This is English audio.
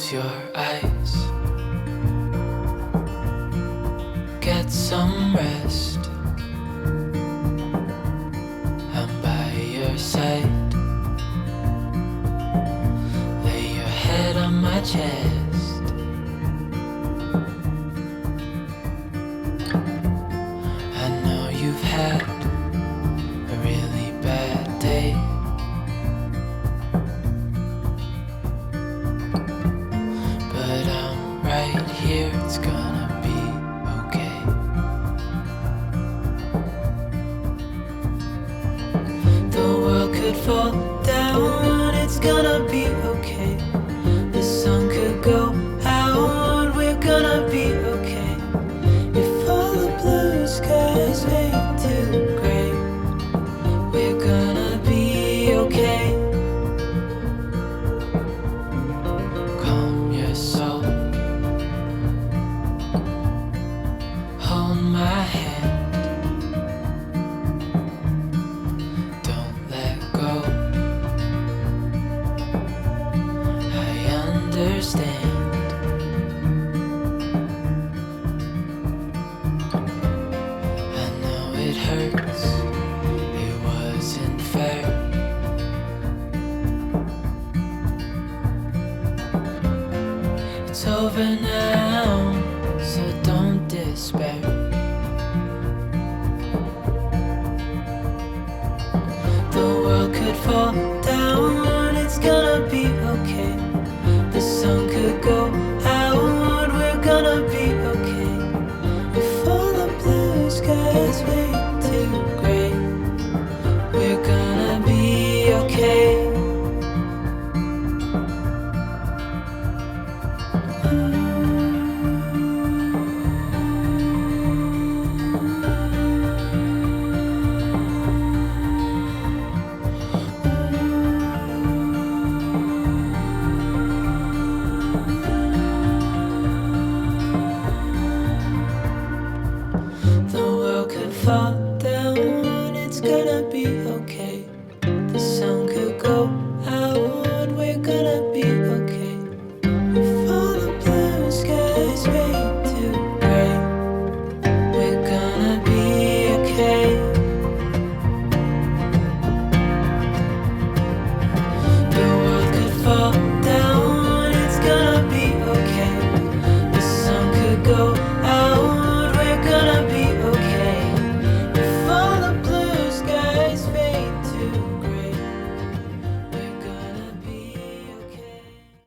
Close your eyes, get some rest. I'm by your side. Lay your head on my chest. I know you've had a really bad day, but I'm right here, it's gonna be okay. The world could fall down, it's gonna be okay. The sun could go out, we're gonna be okay. If all the blue skies fade to gray, we're gonna be okay. Calm your soul, hold my hand, don't let go. I understand. I know it hurts.